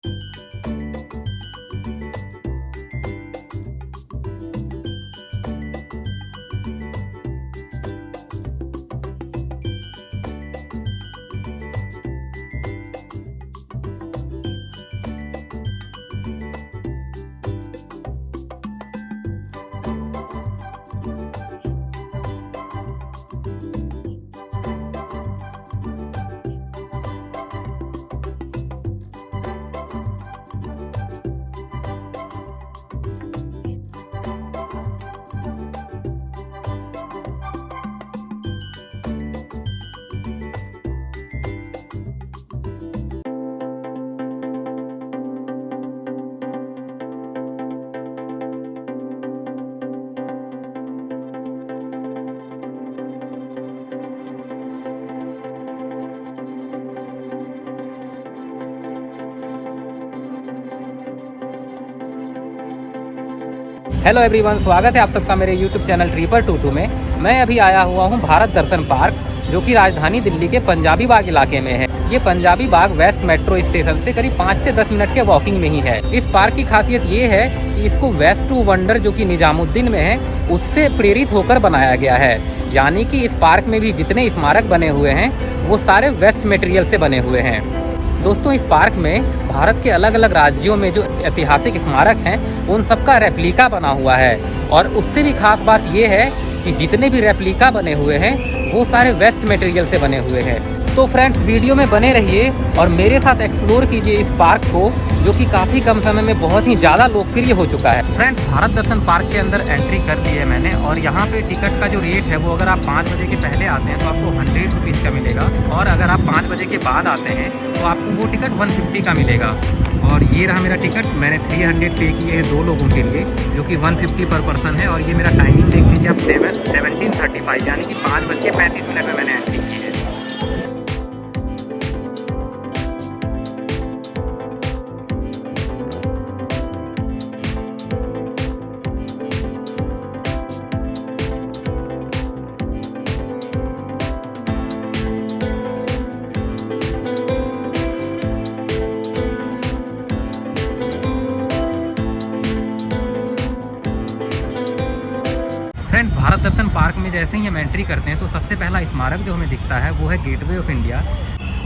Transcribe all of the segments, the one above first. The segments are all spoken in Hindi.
हेलो एवरीवन, स्वागत है आप सबका मेरे यूट्यूब चैनल ट्रिपर22 में। मैं अभी आया हुआ हूं भारत दर्शन पार्क, जो कि राजधानी दिल्ली के पंजाबी बाग इलाके में है। ये पंजाबी बाग वेस्ट मेट्रो स्टेशन से करीब 5 से 10 मिनट के वॉकिंग में ही है। इस पार्क की खासियत ये है कि इसको वेस्ट टू वंडर, जो कि निजामुद्दीन में है, उससे प्रेरित होकर बनाया गया है। यानी कि इस पार्क में भी जितने स्मारक बने हुए हैं वो सारे वेस्ट मटेरियल से बने हुए हैं। दोस्तों, इस पार्क में भारत के अलग अलग राज्यों में जो ऐतिहासिक स्मारक हैं उन सब का रेप्लिका बना हुआ है। और उससे भी खास बात यह है कि जितने भी रेप्लिका बने हुए हैं वो सारे वेस्ट मटेरियल से बने हुए हैं। तो फ्रेंड्स, वीडियो में बने रहिए और मेरे साथ एक्सप्लोर कीजिए इस पार्क को, जो कि काफ़ी कम समय में बहुत ही ज़्यादा लोकप्रिय हो चुका है। फ्रेंड्स, भारत दर्शन पार्क के अंदर एंट्री कर ली है मैंने, और यहाँ पे टिकट का जो रेट है वो अगर आप 5 बजे के पहले आते हैं तो आपको 100 रुपीज़ का मिलेगा, और अगर आप 5 बजे के बाद आते हैं तो आपको वो टिकट 150 का मिलेगा। और ये रहा मेरा टिकट, मैंने 300 पे किए हैं 2 लोगों के लिए, जो कि 150 पर पर्सन है। और ये मेरा टाइमिंग देख लीजिए आप, 17:35, यानी कि 5:35 में मैंने एंट्री की है। फ्रेंड्स, भारत दर्शन पार्क में जैसे ही हम एंट्री करते हैं तो सबसे पहला स्मारक जो हमें दिखता है वो है गेटवे ऑफ इंडिया।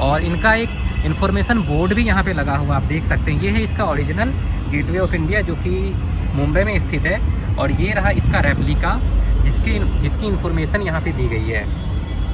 और इनका एक इन्फॉर्मेशन बोर्ड भी यहाँ पे लगा हुआ आप देख सकते हैं। ये है इसका ओरिजिनल गेटवे ऑफ इंडिया, जो कि मुंबई में स्थित है। और ये रहा इसका रेप्लिका, जिसकी इन्फॉर्मेशन यहाँ पे दी गई है।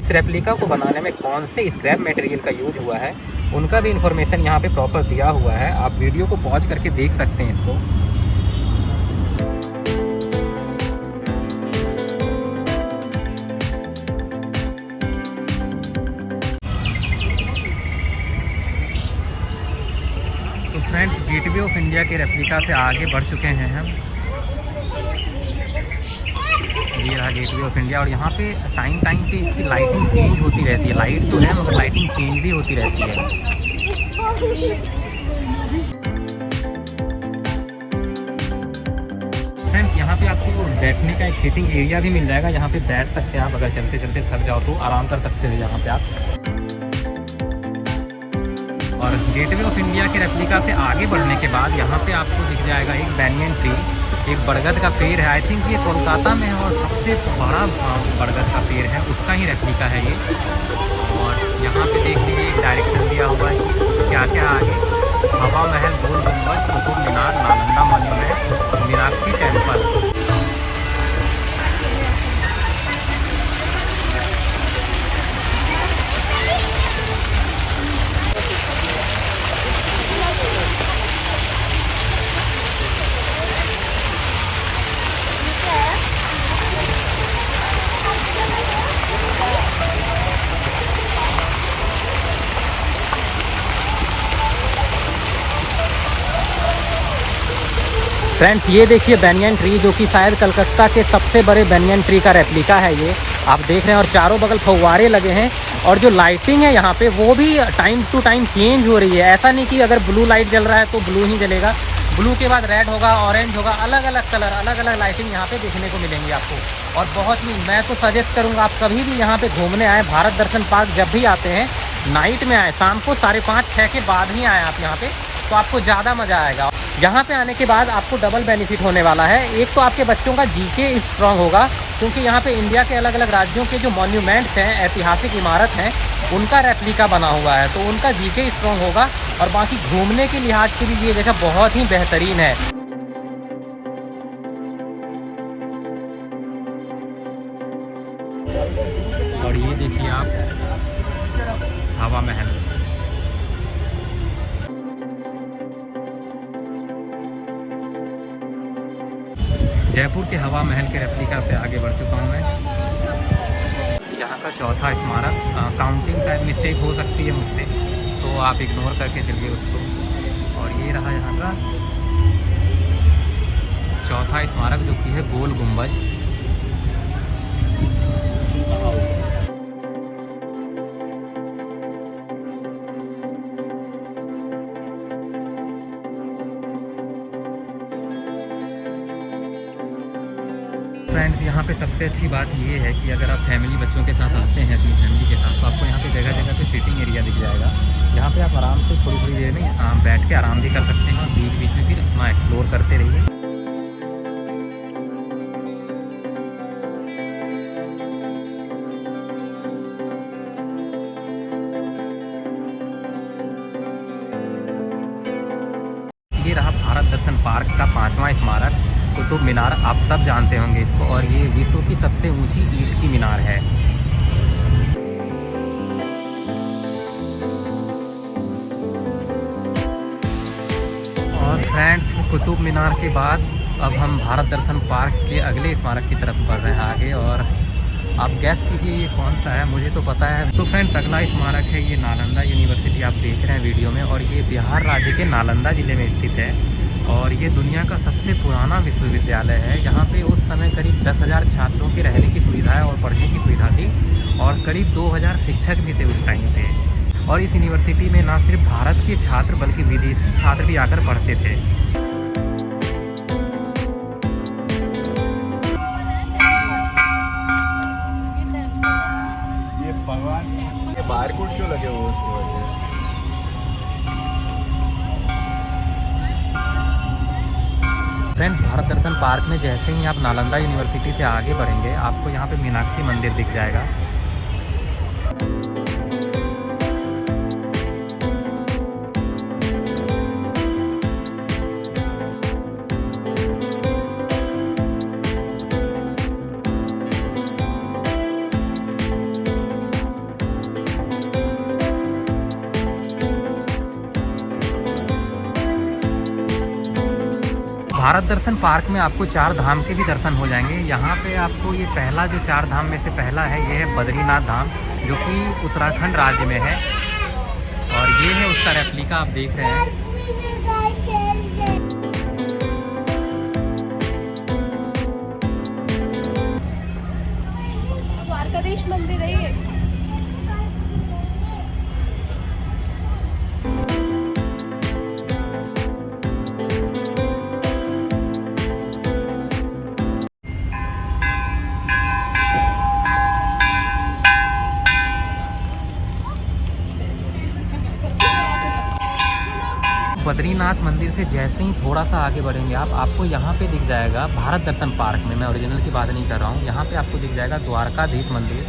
इस रेप्लिका को बनाने में कौन से स्क्रैप मटेरियल का यूज हुआ है उनका भी इन्फॉर्मेशन यहाँ पे प्रॉपर दिया हुआ है। आप वीडियो को पॉज करके देख सकते हैं इसको। तो फ्रेंड्स, गेटवे ऑफ इंडिया के रेप्लिका से आगे बढ़ चुके हैं हम। ये रहा गेटवे ऑफ इंडिया, और यहाँ पे टाइम पे इसकी लाइटिंग चेंज होती रहती है। लाइट तो है मगर लाइटिंग चेंज भी होती रहती है। फ्रेंड्स, यहाँ पे आपको बैठने का एक सीटिंग एरिया भी मिल जाएगा। यहाँ पे बैठ सकते हैं आप, अगर चलते चलते थक जाओ तो आराम कर सकते हैं यहाँ पे आप। और गेटवे ऑफ इंडिया के रेप्लिका से आगे बढ़ने के बाद यहाँ पे आपको दिख जाएगा एक बैनियन ट्री, एक बरगद का पेड़ है। आई थिंक ये कोलकाता में है और सबसे बड़ा बरगद का पेड़ है, उसका ही रेप्लिका है ये। और यहाँ पे देख लीजिए एक डायरेक्शन दिया हुआ है क्या क्या आगे: हवा Mahal, Gol Gumbaz, Qutub Minar, Nalanda monument, Meenakshi temple. Friends, ये देखिए बैनियन ट्री, जो कि शायद कलकत्ता के सबसे बड़े बैनियन ट्री का रेप्लिका है ये। आप देख रहे हैं, और चारों बगल फव्वारे लगे हैं। और जो लाइटिंग है यहाँ पे वो भी टाइम टू टाइम चेंज हो रही है। ऐसा नहीं कि अगर ब्लू लाइट जल रहा है तो ब्लू ही जलेगा, ब्लू के बाद रेड होगा, ऑरेंज होगा, अलग अलग कलर, अलग अलग लाइटिंग यहाँ पे देखने को मिलेंगी आपको। और बहुत ही मैं तो सजेस्ट करूँगा आप कभी भी यहाँ पे घूमने आए, भारत दर्शन पार्क जब भी आते हैं नाइट में आए, शाम को 5:30-6 के बाद ही आए आप यहाँ पे। तो आपको ज़्यादा मज़ा आएगा। यहाँ पे आने के बाद आपको डबल बेनिफिट होने वाला है। एक तो आपके बच्चों का जीके स्ट्रांग होगा, क्योंकि यहाँ पे इंडिया के अलग अलग राज्यों के जो मॉन्यूमेंट्स हैं, ऐतिहासिक इमारत हैं, उनका रेप्लिका बना हुआ है, तो उनका जीके स्ट्रांग होगा। और बाकी घूमने के लिहाज से भी ये जगह बहुत ही बेहतरीन है। और ये देखिए आप हवा महल। जयपुर के हवा महल के रेप्लिका से आगे बढ़ चुका हूँ मैं। यहाँ का चौथा स्मारक, काउंटिंग शायद मिस्टेक हो सकती है मुझसे, तो आप इग्नोर करके चलिए उसको। और ये रहा यहाँ का चौथा स्मारक, जो कि है गोल गुंबज। फ्रेंड्स, यहाँ पे सबसे अच्छी बात ये है कि अगर आप फैमिली बच्चों के साथ आते हैं, अपनी फैमिली के साथ, तो आपको यहाँ पे जगह जगह पे सीटिंग एरिया दिख जाएगा। यहाँ पे आप आराम से थोड़ी थोड़ी देर में बैठ के आराम भी कर सकते हैं, और बीच बीच में फिर अपना एक्सप्लोर करते रहिए। ये रहा भारत दर्शन पार्क का 5वां स्मारक, कुतुब मीनार। आप सब जानते होंगे इसको, और ये विश्व की सबसे ऊंची ईंट की मीनार है। और फ्रेंड्स, कुतुब मीनार के बाद अब हम भारत दर्शन पार्क के अगले स्मारक की तरफ बढ़ रहे हैं आगे, और आप गैस कीजिए ये कौन सा है। मुझे तो पता है। तो फ्रेंड्स, अगला स्मारक है ये नालंदा यूनिवर्सिटी, आप देख रहे हैं वीडियो में, और ये बिहार राज्य के नालंदा ज़िले में स्थित है। और ये दुनिया का सबसे पुराना विश्वविद्यालय है। यहाँ पे उस समय करीब 10,000 छात्रों के रहने की सुविधा है और पढ़ने की सुविधा थी, और करीब 2,000 शिक्षक भी थे उस टाइम पे। और इस यूनिवर्सिटी में ना सिर्फ भारत के छात्र बल्कि विदेशी छात्र भी आकर पढ़ते थे। ये भगवान ये बारकोड क्यों लगे हुए उसकी वजह? फ्रेंड्स, भारत दर्शन पार्क में जैसे ही आप नालंदा यूनिवर्सिटी से आगे बढ़ेंगे, आपको यहाँ पे मीनाक्षी मंदिर दिख जाएगा। भारत दर्शन पार्क में आपको 4 धाम के भी दर्शन हो जाएंगे। यहाँ पे आपको ये पहला, जो 4 धाम में से पहला है, ये है बद्रीनाथ धाम, जो कि उत्तराखंड राज्य में है। और ये है उसका रेप्लिका, आप देख रहे हैं। द्वारकाधीश मंदिर है ये। बद्रीनाथ मंदिर से जैसे ही थोड़ा सा आगे बढ़ेंगे आपको यहाँ पे दिख जाएगा भारत दर्शन पार्क में, मैं ओरिजिनल की बात नहीं कर रहा हूँ, यहाँ पे आपको दिख जाएगा द्वारकाधीश मंदिर।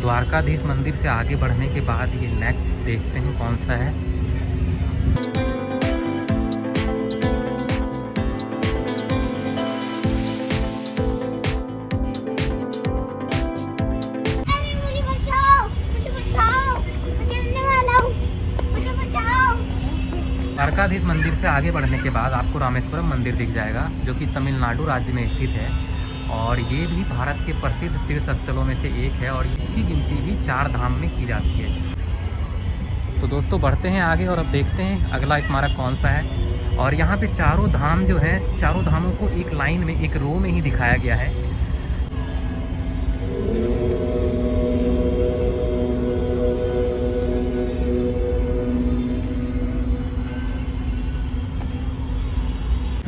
द्वारकाधीश मंदिर से आगे बढ़ने के बाद ये नेक्स्ट देखते हैं कौन सा है। द्वारकाधीश मंदिर से आगे बढ़ने के बाद आपको रामेश्वरम मंदिर दिख जाएगा, जो कि तमिलनाडु राज्य में स्थित है। और ये भी भारत के प्रसिद्ध तीर्थ स्थलों में से एक है, और इसकी गिनती भी 4 धाम में की जाती है। तो दोस्तों, बढ़ते हैं आगे और अब देखते हैं अगला स्मारक कौन सा है। और यहाँ पे चारों धाम जो है, चारों धामों को एक लाइन में, एक रो में ही दिखाया गया है।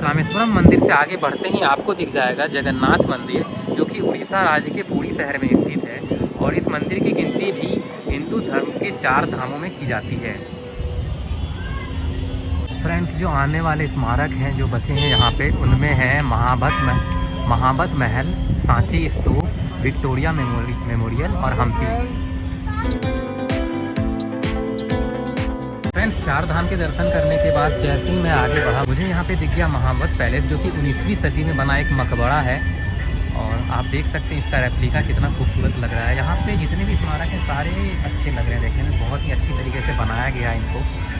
रामेश्वरम मंदिर से आगे बढ़ते ही आपको दिख जाएगा जगन्नाथ मंदिर, जो कि उड़ीसा राज्य के पुरी शहर में स्थित है। और इस मंदिर की गिनती भी हिंदू धर्म के 4 धामों में की जाती है। फ्रेंड्स, जो आने वाले स्मारक हैं जो बचे हैं यहाँ पे, उनमें है महाबत महल, सांची स्तूप, विक्टोरिया मेमोरियल और हम्पी। फ्रेंड्स, 4 धाम के दर्शन करने के बाद जैसे ही मैं आगे बढ़ा, मुझे यहाँ पे दिख गया महाबत पैलेस, जो कि 19वीं सदी में बना एक मकबरा है। और आप देख सकते हैं इसका रेप्लिका कितना खूबसूरत लग रहा है। यहाँ पे जितने भी स्मारक हैं सारे अच्छे लग रहे हैं देखने में, बहुत ही अच्छी तरीके से बनाया गया है इनको।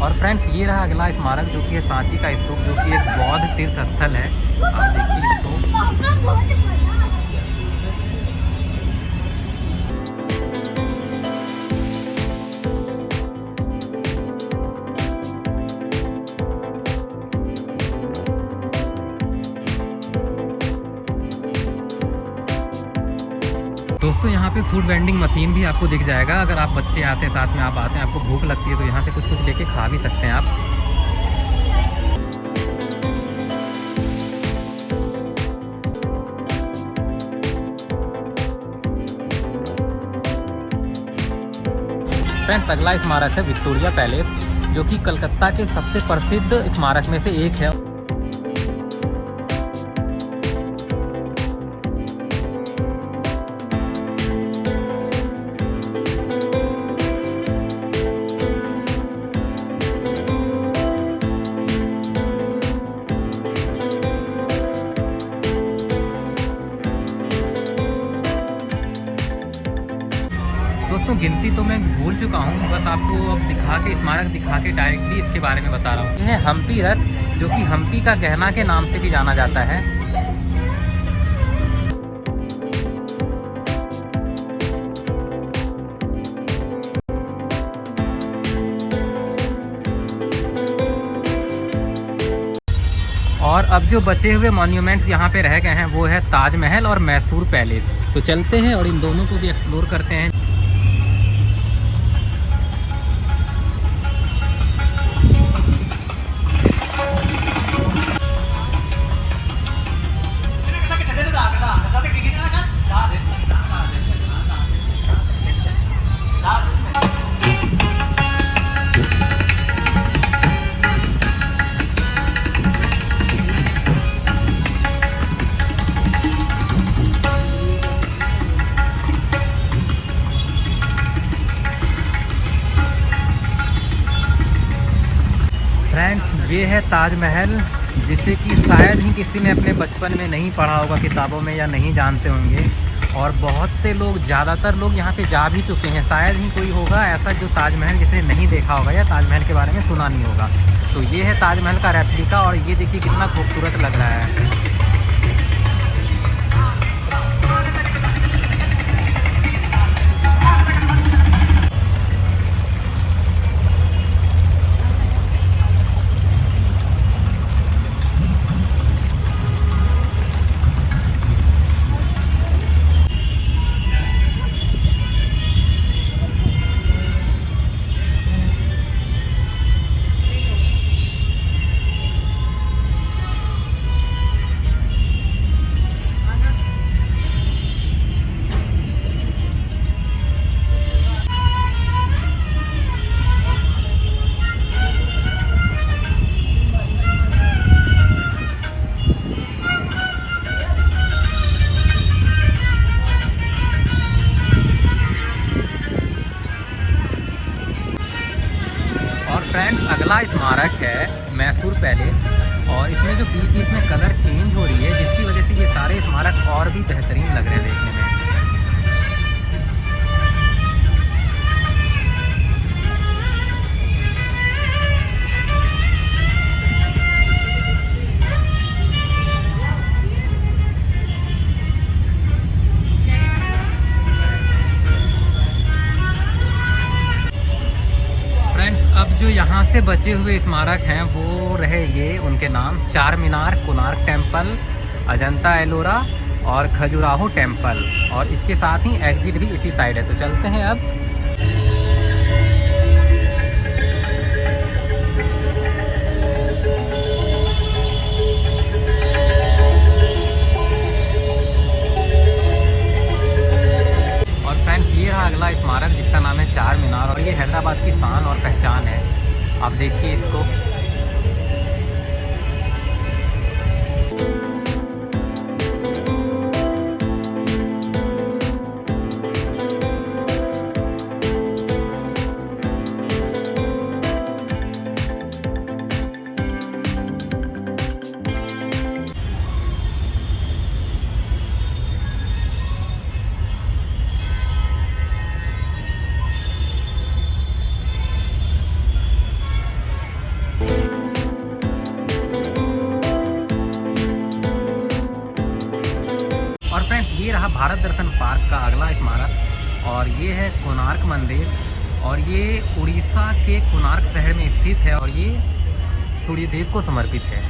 और फ्रेंड्स, ये रहा अगला स्मारक, जो कि है सांची का स्तूप, जो कि एक बौद्ध तीर्थ स्थल है। आप देखिए स्तूप। दोस्तों, यहाँ पे फूड वेंडिंग मशीन भी आपको दिख जाएगा। अगर आप बच्चे आते हैं, साथ में आप आते हैं, आपको भूख लगती है, तो यहाँ से कुछ कुछ लेके खा भी सकते हैं आप। फ्रेंड्स, अगला स्मारक है विक्टोरिया पैलेस, जो कि कलकत्ता के सबसे प्रसिद्ध स्मारक में से एक है। दोस्तों, गिनती तो मैं भूल चुका हूँ, बस आपको अब दिखा के, स्मारक दिखा के डायरेक्टली इसके बारे में बता रहा हूँ। यह है हम्पी रथ, जो कि हम्पी का गहना के नाम से भी जाना जाता है। और अब जो बचे हुए मॉन्यूमेंट्स यहाँ पे रह गए हैं, वो है ताजमहल और मैसूर पैलेस। तो चलते हैं और इन दोनों को भी एक्सप्लोर करते हैं। फ्रेंड्स, ये है ताजमहल, जिसे कि शायद ही किसी ने अपने बचपन में नहीं पढ़ा होगा किताबों में, या नहीं जानते होंगे। और बहुत से लोग, ज़्यादातर लोग यहाँ पे जा भी चुके हैं। शायद ही कोई होगा ऐसा जो ताजमहल जिसने नहीं देखा होगा या ताजमहल के बारे में सुना नहीं होगा। तो ये है ताजमहल का रेप्लिका, और ये देखिए कितना खूबसूरत लग रहा है। फ्रेंड्स, अगला स्मारक है मैसूर पैलेस, और इसमें जो बीच बीच में कलर चेंज हो रही है, जिसकी वजह से ये सारे स्मारक और भी बेहतरीन लग रहे हैं देखने में। से बचे हुए स्मारक हैं वो रहे ये, उनके नाम चार मीनार, कोणार्क टेम्पल, अजंता एलोरा और खजुराहो टेम्पल। और इसके साथ ही एग्जिट भी इसी साइड है। तो चलते हैं अब। और फ्रेंड्स, ये रहा अगला स्मारक जिसका नाम है चार मीनार, और ये हैदराबाद की शान और पहचान है। आप देखिए इसको। और फ्रेंड्स, ये रहा भारत दर्शन पार्क का अगला स्मारक, और ये है कोणार्क मंदिर, और ये उड़ीसा के कोणार्क शहर में स्थित है, और ये सूर्यदेव को समर्पित है।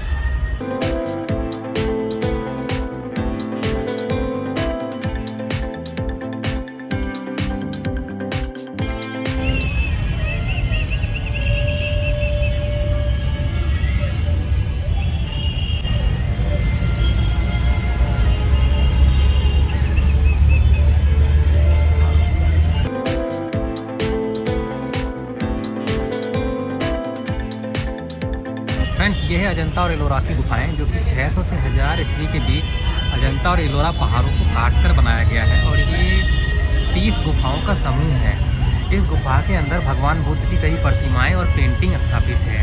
फ्रेंड्स, ये है अजंता और एलोरा की गुफाएं, जो कि 600 से 1000 ईस्वी के बीच अजंता और एलोरा पहाड़ों को काटकर बनाया गया है। और ये 30 गुफाओं का समूह है। इस गुफा के अंदर भगवान बुद्ध की कई प्रतिमाएं और पेंटिंग स्थापित है।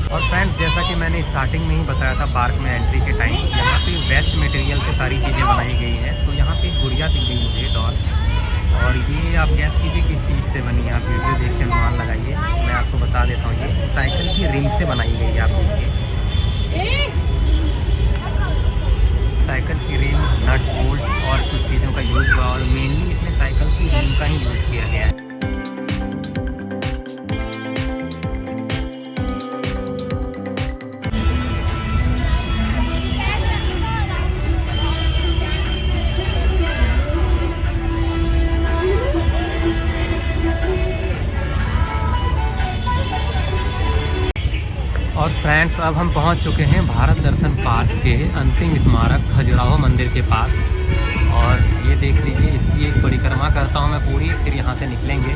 और फ्रेंड्स, जैसा कि मैंने स्टार्टिंग में ही बताया था पार्क में एंट्री के टाइम, यहाँ पे वेस्ट मटेरियल से सारी चीज़ें बनाई गई हैं। तो यहाँ पे गुड़िया दिख गई मुझे डॉल, और ये आप गैस कीजिए किस चीज़ से बनी है। आप वीडियो देख के अनुमान लगाइए। मैं आपको बता देता हूँ, ये साइकिल की रिम से बनाई गई है। आप देखिए, साइकिल की रिम, नट बोल्ट और कुछ चीज़ों का यूज़ हुआ, और मेनली इसमें साइकिल की रिम का ही यूज़ किया गया है। और फ्रेंड्स, अब हम पहुंच चुके हैं भारत दर्शन पार्क के अंतिम स्मारक खजुराहो मंदिर के पास। और ये देख लीजिए, इसकी एक परिक्रमा करता हूं मैं पूरी, फिर यहाँ से निकलेंगे।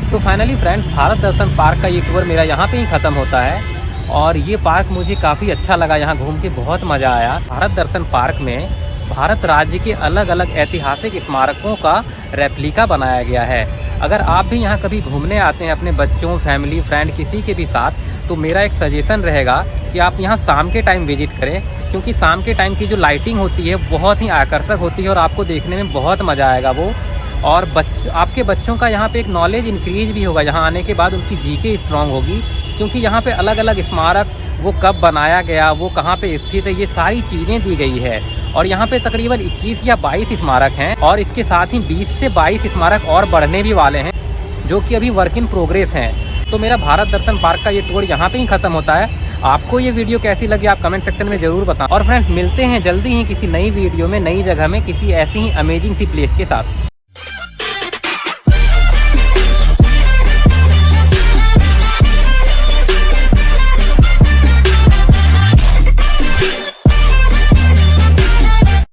तो फाइनली फ्रेंड्स, भारत दर्शन पार्क का ये टूर मेरा यहाँ पे ही ख़त्म होता है। और ये पार्क मुझे काफ़ी अच्छा लगा, यहाँ घूम के बहुत मज़ा आया। भारत दर्शन पार्क में भारत राज्य के अलग अलग ऐतिहासिक स्मारकों का रेप्लिका बनाया गया है। अगर आप भी यहाँ कभी घूमने आते हैं अपने बच्चों, फैमिली, फ्रेंड किसी के भी साथ, तो मेरा एक सजेशन रहेगा कि आप यहाँ शाम के टाइम विजिट करें, क्योंकि शाम के टाइम की जो लाइटिंग होती है बहुत ही आकर्षक होती है और आपको देखने में बहुत मज़ा आएगा वो। और आपके बच्चों का यहाँ पे एक नॉलेज इंक्रीज भी होगा। यहाँ आने के बाद उनकी जीके स्ट्रांग होगी, क्योंकि यहाँ पे अलग अलग स्मारक, वो कब बनाया गया, वो कहाँ पे स्थित है, ये सारी चीज़ें दी गई है। और यहाँ पे तकरीबन 21 या 22 स्मारक हैं, और इसके साथ ही 20 से 22 स्मारक और बढ़ने भी वाले हैं, जो कि अभी वर्क इन प्रोग्रेस हैं। तो मेरा भारत दर्शन पार्क का ये टूर यहाँ पे ही ख़त्म होता है। आपको ये वीडियो कैसी लगी आप कमेंट सेक्शन में जरूर बताएं। और फ्रेंड्स मिलते हैं जल्दी ही किसी नई वीडियो में, नई जगह में, किसी ऐसी ही अमेजिंग सी प्लेस के साथ।